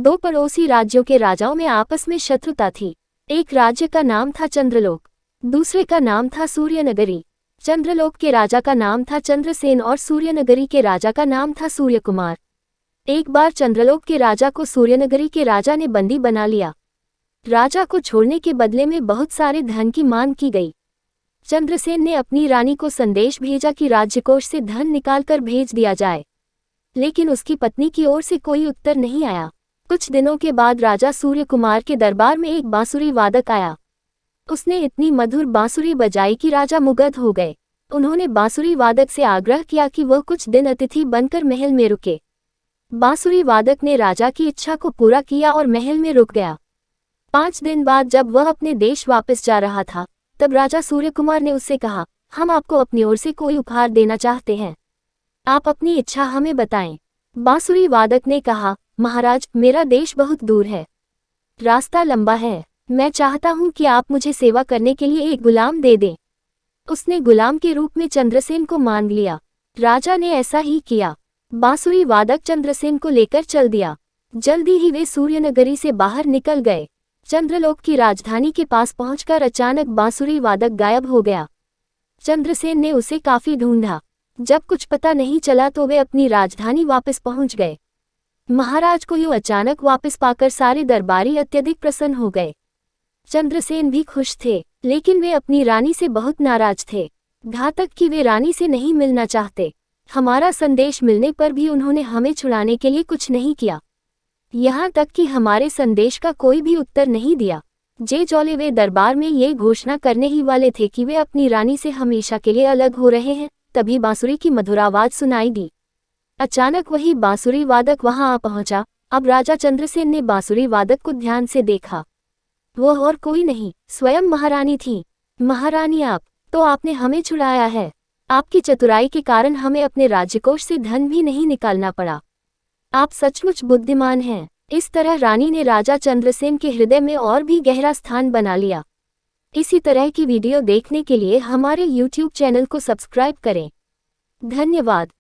दो पड़ोसी राज्यों के राजाओं में आपस में शत्रुता थी। एक राज्य का नाम था चंद्रलोक, दूसरे का नाम था सूर्यनगरी। चंद्रलोक के राजा का नाम था चंद्रसेन और सूर्यनगरी के राजा का नाम था सूर्यकुमार। एक बार चंद्रलोक के राजा को सूर्यनगरी के राजा ने बंदी बना लिया। राजा को छोड़ने के बदले में बहुत सारे धन की मांग की गई। चंद्रसेन ने अपनी रानी को संदेश भेजा कि राज्यकोष से धन निकालकर भेज दिया जाए, लेकिन उसकी पत्नी की ओर से कोई उत्तर नहीं आया। कुछ दिनों के बाद राजा सूर्यकुमार के दरबार में एक बांसुरी वादक आया। उसने इतनी मधुर बांसुरी बजाई कि राजा मुग्ध हो गए। उन्होंने बांसुरी वादक से आग्रह किया कि वह कुछ दिन अतिथि बनकर महल में रुके। बांसुरी वादक ने राजा की इच्छा को पूरा किया और महल में रुक गया। 5 दिन बाद जब वह अपने देश वापस जा रहा था, तब राजा सूर्यकुमार ने उससे कहा, हम आपको अपनी ओर से कोई उपहार देना चाहते हैं, आप अपनी इच्छा हमें बताएं। बांसुरी वादक ने कहा, महाराज, मेरा देश बहुत दूर है, रास्ता लंबा है, मैं चाहता हूं कि आप मुझे सेवा करने के लिए एक गुलाम दे दें। उसने गुलाम के रूप में चंद्रसेन को मांग लिया। राजा ने ऐसा ही किया। बांसुरी वादक चंद्रसेन को लेकर चल दिया। जल्दी ही वे सूर्यनगरी से बाहर निकल गए। चंद्रलोक की राजधानी के पास पहुंचकर अचानक बांसुरी वादक गायब हो गया। चंद्रसेन ने उसे काफी ढूंढा। जब कुछ पता नहीं चला तो वे अपनी राजधानी वापस पहुंच गए। महाराज को यूं अचानक वापस पाकर सारे दरबारी अत्यधिक प्रसन्न हो गए। चंद्रसेन भी खुश थे, लेकिन वे अपनी रानी से बहुत नाराज थे। घातक कि वे रानी से नहीं मिलना चाहते। हमारा संदेश मिलने पर भी उन्होंने हमें छुड़ाने के लिए कुछ नहीं किया, यहाँ तक कि हमारे संदेश का कोई भी उत्तर नहीं दिया। जे जौले वे दरबार में ये घोषणा करने ही वाले थे कि वे अपनी रानी से हमेशा के लिए अलग हो रहे हैं, तभी बांसुरी की मधुर आवाज सुनाई दी। अचानक वही बांसुरी वादक वहां आ पहुंचा। अब राजा चंद्रसेन ने बांसुरी वादक को ध्यान से देखा। वह और कोई नहीं, स्वयं महारानी थी। महारानी, आप तो आपने हमें छुड़ाया है। आपकी चतुराई के कारण हमें अपने राज्यकोष से धन भी नहीं निकालना पड़ा। आप सचमुच बुद्धिमान हैं। इस तरह रानी ने राजा चंद्रसेन के हृदय में और भी गहरा स्थान बना लिया। इसी तरह की वीडियो देखने के लिए हमारे YouTube चैनल को सब्सक्राइब करें। धन्यवाद।